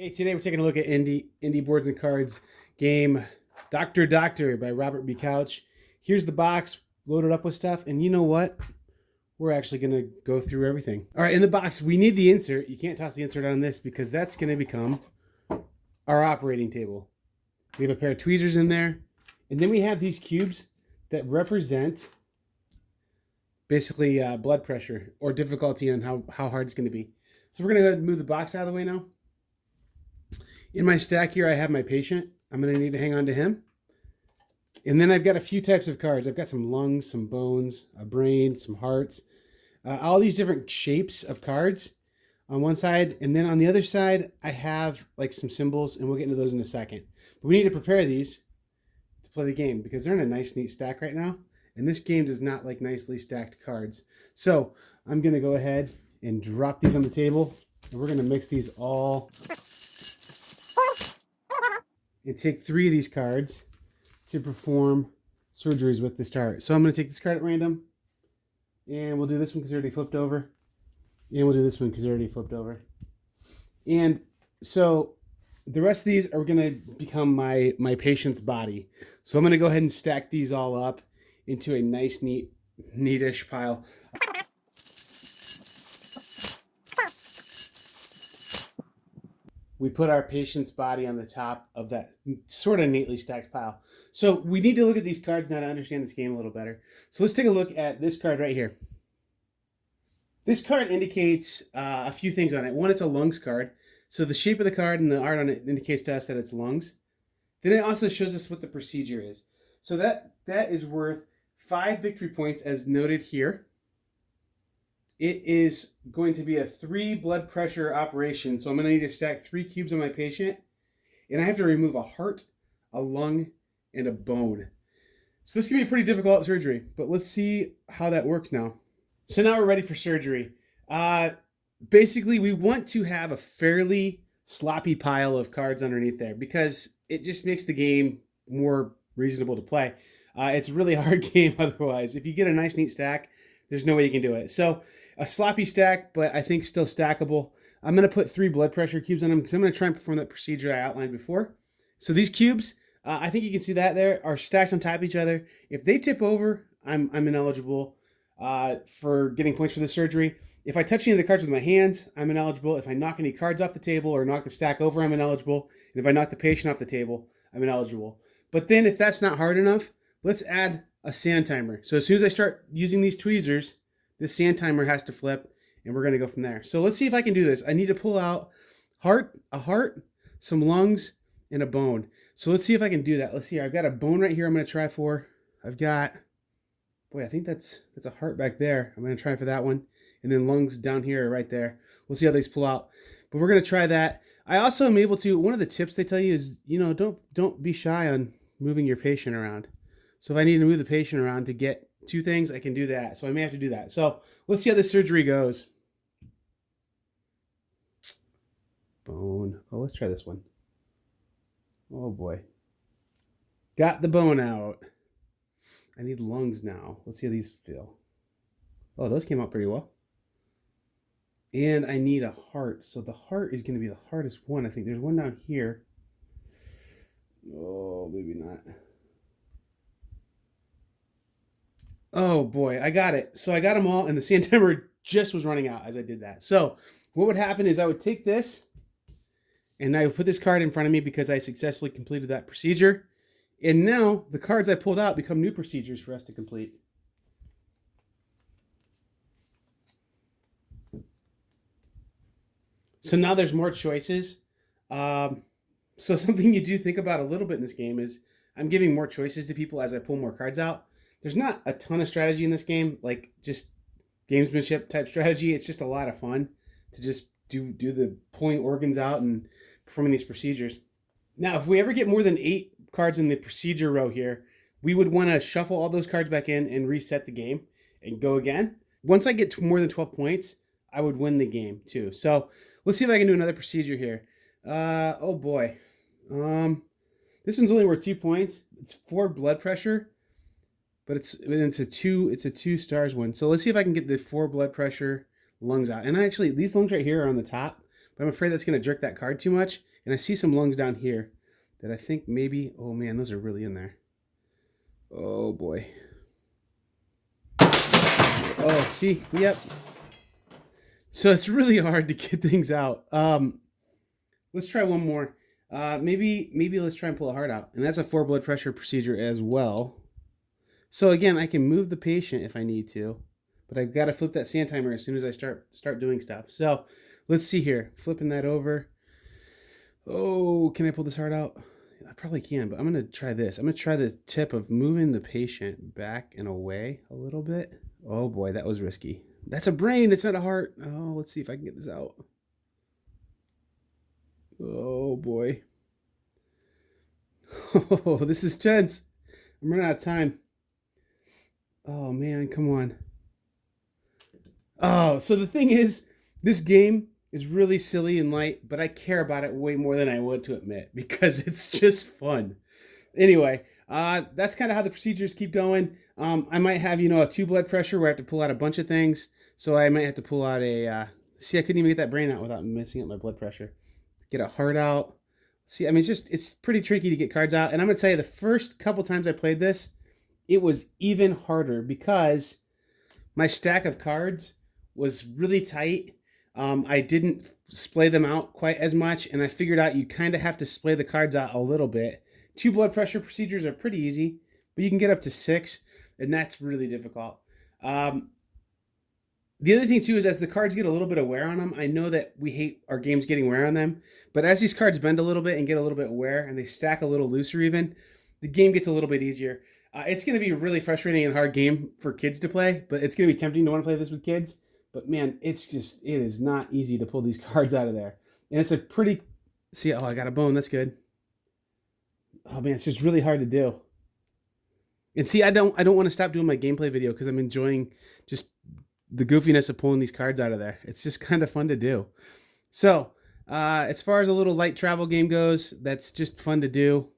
Hey, today we're taking a look at indie boards and cards game Doctor by Robert B. Couch. Here's the box loaded up with stuff, and you know what? We're actually going to go through everything. All right, in the box, we need the insert. You can't toss the insert on this because that's going to become our operating table. We have a pair of tweezers in there, and then we have these cubes that represent basically blood pressure or difficulty on how hard it's going to be. So we're going to go ahead and move the box out of the way now. In my stack here, I have my patient. I'm going to need to hang on to him. And then I've got a few types of cards. I've got some lungs, some bones, a brain, some hearts, all these different shapes of cards on one side. And then on the other side, I have like some symbols, and we'll get into those in a second. But we need to prepare these to play the game because they're in a nice, neat stack right now. And this game does not like nicely stacked cards. So I'm going to go ahead and drop these on the table, and we're going to mix these all and take 3 of these cards to perform surgeries with this chart. So I'm going to take this card at random, and we'll do this one because it already flipped over, and we'll do this one because it already flipped over. And so the rest of these are going to become my patient's body. So I'm going to go ahead and stack these all up into a nice, neatish pile. We put our patient's body on the top of that sort of neatly stacked pile. So we need to look at these cards now to understand this game a little better. So let's take a look at this card right here. This card indicates a few things on it. One, it's a lungs card. So the shape of the card and the art on it indicates to us that it's lungs. Then it also shows us what the procedure is. So that is worth 5 victory points as noted here. It is going to be a 3 blood pressure operation. So I'm going to need to stack 3 cubes on my patient. And I have to remove a heart, a lung, and a bone. So this can be a pretty difficult surgery. But let's see how that works now. So now we're ready for surgery. Basically, we want to have a fairly sloppy pile of cards underneath there because it just makes the game more reasonable to play. It's a really hard game otherwise. If you get a nice, neat stack, there's no way you can do it. So a sloppy stack, but I think still stackable. I'm going to put 3 blood pressure cubes on them because I'm going to try and perform that procedure I outlined before. So these cubes, I think you can see that there, are stacked on top of each other. If they tip over, I'm ineligible for getting points for the surgery. If I touch any of the cards with my hands, I'm ineligible. If I knock any cards off the table or knock the stack over, I'm ineligible. And if I knock the patient off the table, I'm ineligible. But then if that's not hard enough, let's add a sand timer. So as soon as I start using these tweezers, this sand timer has to flip, and we're going to go from there. So let's see if I can do this. I need to pull out a heart, some lungs, and a bone. So let's see if I can do that. Let's see. I've got a bone right here I'm going to try for. I've got, boy, I think that's a heart back there. I'm going to try for that one. And then lungs down here right there. We'll see how these pull out. But we're going to try that. I also am able to, one of the tips they tell you is, don't be shy on moving your patient around. So if I need to move the patient around to get 2 things, I can do that. So I may have to do that. So let's see how this surgery goes. Bone. Oh, let's try this one. Oh boy. Got the bone out. I need lungs now. Let's see how these feel. Oh, those came out pretty well. And I need a heart. So the heart is going to be the hardest one. I think there's one down here. Oh, maybe not. Oh boy, I got it. So I got them all, and the sand timer just was running out as I did that. So what would happen is I would take this, and I would put this card in front of me because I successfully completed that procedure. And now the cards I pulled out become new procedures for us to complete. So now there's more choices. So something you do think about a little bit in this game is I'm giving more choices to people as I pull more cards out. There's not a ton of strategy in this game, like just gamesmanship type strategy. It's just a lot of fun to just do the pulling organs out and performing these procedures. Now, if we ever get more than 8 cards in the procedure row here, we would want to shuffle all those cards back in and reset the game and go again. Once I get to more than 12 points, I would win the game too. So let's see if I can do another procedure here. Oh boy. This one's only worth 2 points. It's 4 blood pressure. But it's a 2 stars one. So let's see if I can get the 4 blood pressure lungs out. And actually, these lungs right here are on the top, but I'm afraid that's going to jerk that card too much. And I see some lungs down here that I think maybe, oh man, those are really in there. Oh boy. Oh, see, yep. So it's really hard to get things out. Let's try one more. Maybe let's try and pull a heart out. And that's a 4 blood pressure procedure as well. So again, I can move the patient if I need to, but I've got to flip that sand timer as soon as I start doing stuff. So let's see here. Flipping that over. Oh, can I pull this heart out? I probably can, but I'm going to try this. I'm going to try the tip of moving the patient back and away a little bit. Oh boy, that was risky. That's a brain. It's not a heart. Oh, let's see if I can get this out. Oh boy. Oh, this is tense. I'm running out of time. Oh man, come on. Oh, so the thing is, this game is really silly and light, but I care about it way more than I want to admit because it's just fun. Anyway, that's kind of how the procedures keep going. I might have, a 2 blood pressure where I have to pull out a bunch of things. So I might have to pull out see, I couldn't even get that brain out without messing up my blood pressure. Get a heart out. See, I mean, it's pretty tricky to get cards out. And I'm going to tell you, the first couple times I played this, it was even harder because my stack of cards was really tight. I didn't splay them out quite as much, and I figured out you kind of have to splay the cards out a little bit. 2 blood pressure procedures are pretty easy, but you can get up to 6, and that's really difficult. The other thing, too, is as the cards get a little bit of wear on them, I know that we hate our games getting wear on them, but as these cards bend a little bit and get a little bit wear, and they stack a little looser even, the game gets a little bit easier. It's going to be a really frustrating and hard game for kids to play, but it's going to be tempting to want to play this with kids. But man, it is not easy to pull these cards out of there. And it's a pretty, see, oh, I got a bone. That's good. Oh man, it's just really hard to do. And see, I don't want to stop doing my gameplay video because I'm enjoying just the goofiness of pulling these cards out of there. It's just kind of fun to do. So, as far as a little light travel game goes, that's just fun to do.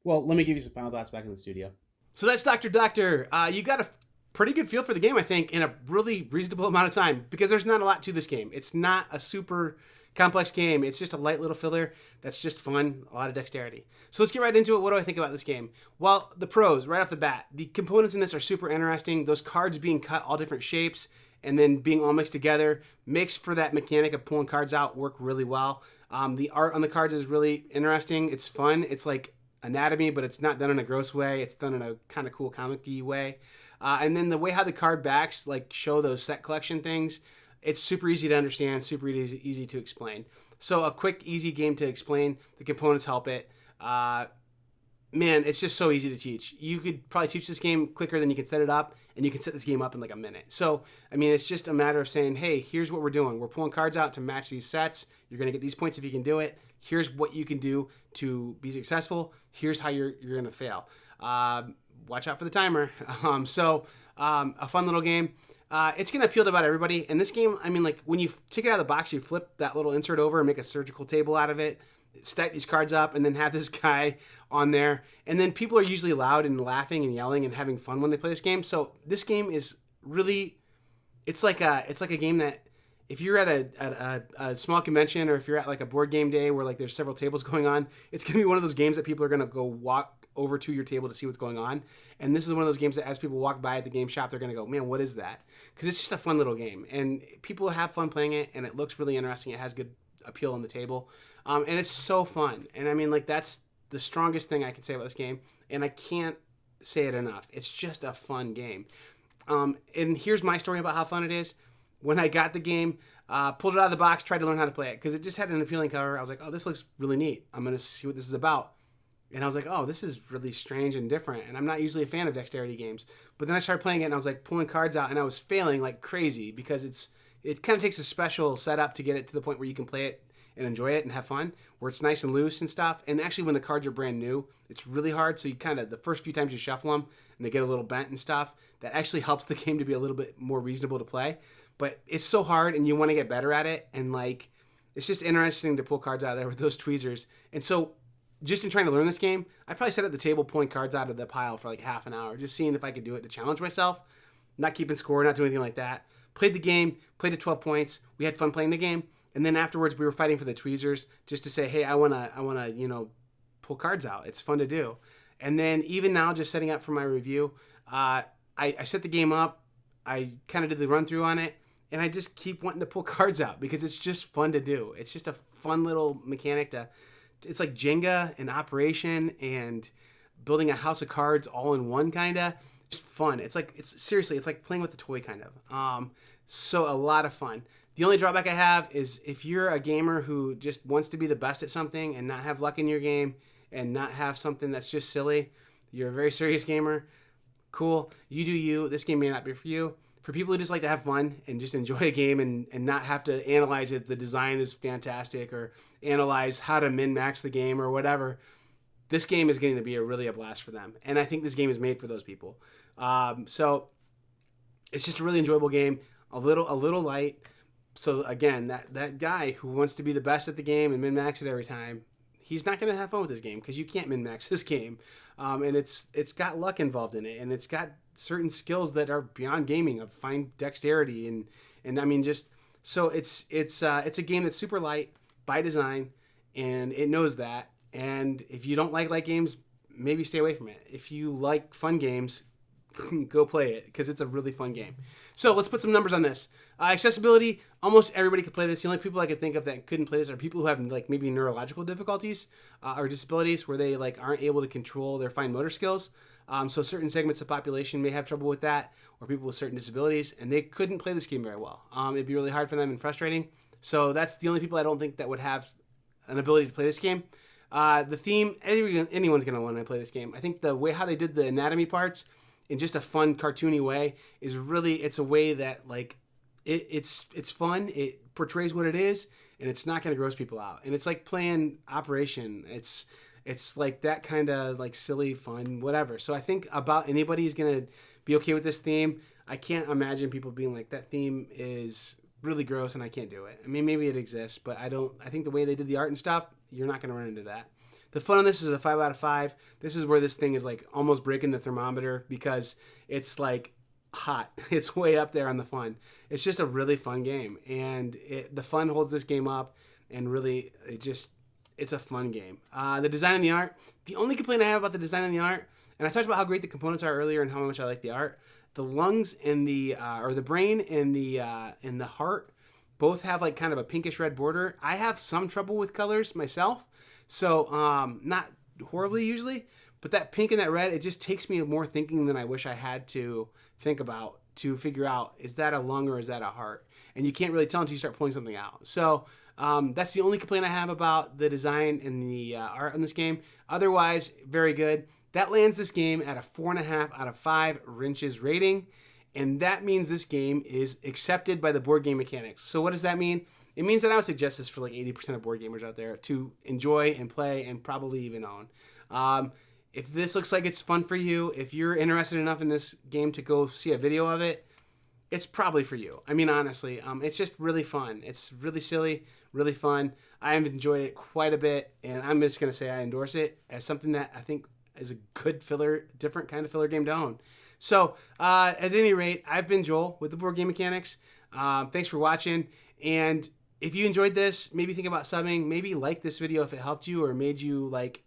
Well, let me give you some final thoughts back in the studio. So that's Dr. Doctor. You got a pretty good feel for the game, I think, in a really reasonable amount of time because there's not a lot to this game. It's not a super complex game. It's just a light little filler that's just fun, a lot of dexterity. So let's get right into it. What do I think about this game? Well, the pros, right off the bat. The components in this are super interesting. Those cards being cut all different shapes and then being all mixed together makes for that mechanic of pulling cards out work really well. The art on the cards is really interesting. It's fun. It's like anatomy, but it's not done in a gross way. It's done in a kind of cool comic-y way. And then the way how the card backs like show those set collection things, it's super easy to understand, super easy to explain. So a quick, easy game to explain. The components help it. Man, it's just so easy to teach. You could probably teach this game quicker than you can set it up, and you can set this game up in like a minute. So, I mean, it's just a matter of saying, hey, here's what we're doing. We're pulling cards out to match these sets. You're going to get these points if you can do it. Here's what you can do to be successful. Here's how you're going to fail. Watch out for the timer. A fun little game. It's going to appeal to about everybody. And this game, I mean, like when you take it out of the box, you flip that little insert over and make a surgical table out of it, stack these cards up, and then have this guy on there. And then people are usually loud and laughing and yelling and having fun when they play this game. So this game is really, it's like a game that if you're at a small convention or if you're at like a board game day where like there's several tables going on, it's going to be one of those games that people are going to go walk over to your table to see what's going on. And this is one of those games that as people walk by at the game shop, they're going to go, man, what is that? Because it's just a fun little game. And people have fun playing it, and it looks really interesting. It has good appeal on the table. And it's so fun. And I mean, like, that's the strongest thing I can say about this game. And I can't say it enough. It's just a fun game. And here's my story about how fun it is. When I got the game, pulled it out of the box, tried to learn how to play it. Because it just had an appealing cover. I was like, oh, this looks really neat. I'm going to see what this is about. And I was like, oh, this is really strange and different. And I'm not usually a fan of dexterity games. But then I started playing it, and I was like pulling cards out, and I was failing like crazy because it kind of takes a special setup to get it to the point where you can play it and enjoy it and have fun, where it's nice and loose and stuff. And actually, when the cards are brand new, it's really hard. So you kind of, the first few times you shuffle them, and they get a little bent and stuff, that actually helps the game to be a little bit more reasonable to play. But it's so hard, and you want to get better at it. And like, it's just interesting to pull cards out of there with those tweezers. And so, just in trying to learn this game, I probably sat at the table pulling cards out of the pile for like half an hour, just seeing if I could do it to challenge myself, not keeping score, not doing anything like that. Played the game, played at 12 points. We had fun playing the game. And then afterwards, we were fighting for the tweezers just to say, hey, I wanna, pull cards out. It's fun to do. And then even now, just setting up for my review, I set the game up. I kind of did the run through on it, and I just keep wanting to pull cards out because it's just fun to do. It's just a fun little mechanic it's like Jenga and Operation and building a house of cards all in one, kind of. It's fun. It's like playing with a toy, kind of. So a lot of fun. The only drawback I have is if you're a gamer who just wants to be the best at something and not have luck in your game and not have something that's just silly, you're a very serious gamer, cool, you do you. This game may not be for you. For people who just like to have fun and just enjoy a game and not have to analyze it, the design is fantastic, or analyze how to min-max the game or whatever, this game is going to be really a blast for them. And I think this game is made for those people. So it's just a really enjoyable game, a little light. So again, that guy who wants to be the best at the game and min-max it every time, he's not going to have fun with this game because you can't min-max this game. And it's got luck involved in it, and it's got certain skills that are beyond gaming, of fine dexterity and I mean, just so it's a game that's super light by design, and it knows that. And if you don't like light games, maybe stay away from it. If you like fun games, go play it because it's a really fun game. So let's put some numbers on this. Accessibility, almost everybody could play this. The only people I could think of that couldn't play this are people who have like maybe neurological difficulties or disabilities where they like aren't able to control their fine motor skills. So certain segments of the population may have trouble with that, or people with certain disabilities, and they couldn't play this game very well. It'd be really hard for them and frustrating. So that's the only people I don't think that would have an ability to play this game. The theme, anyone's going to want to play this game. I think the way how they did the anatomy parts in just a fun, cartoony way is really, it's a way that like it's fun. It portrays what it is, and it's not going to gross people out. And it's like playing Operation. It's like that kind of like silly fun, whatever. So I think about anybody is going to be okay with this theme. I can't imagine people being like, that theme is really gross and I can't do it. I mean, maybe it exists, but I think the way they did the art and stuff, you're not going to run into that. The fun on this is a 5 out of 5. This is where this thing is like almost breaking the thermometer because it's like hot. It's way up there on the fun. It's just a really fun game, and the fun holds this game up, and really it's a fun game. The design and the art, the only complaint I have about the design and the art, and I talked about how great the components are earlier and how much I like the art, the lungs and the brain and the heart both have like kind of a pinkish red border. I have some trouble with colors myself, so not horribly usually, but that pink and that red, it just takes me more thinking than I wish I had to think about to figure out, is that a lung or is that a heart? And you can't really tell until you start pulling something out. So that's the only complaint I have about the design and the art in this game. Otherwise, very good. That lands this game at a 4.5 out of 5 wrenches rating. And that means this game is accepted by the board game mechanics. So what does that mean? It means that I would suggest this for like 80% of board gamers out there to enjoy and play and probably even own. If this looks like it's fun for you, if you're interested enough in this game to go see a video of it, it's probably for you. I mean, honestly, it's just really fun. It's really silly, really fun. I have enjoyed it quite a bit, and I'm just going to say I endorse it as something that I think is a good filler, different kind of filler game to own. So, at any rate, I've been Joel with the Board Game Mechanics. Thanks for watching, and if you enjoyed this, maybe think about subbing, maybe like this video if it helped you or made you like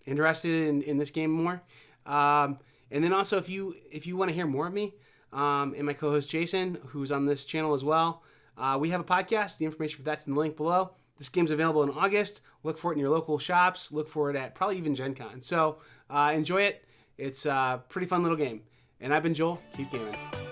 interested in this game more. And then also, if you want to hear more of me and my co-host Jason, who's on this channel as well, we have a podcast. The information for that's in the link below. This game's available in August. Look for it in your local shops. Look for it at probably even Gen Con. So enjoy it. It's a pretty fun little game. And I've been Joel. Keep gaming.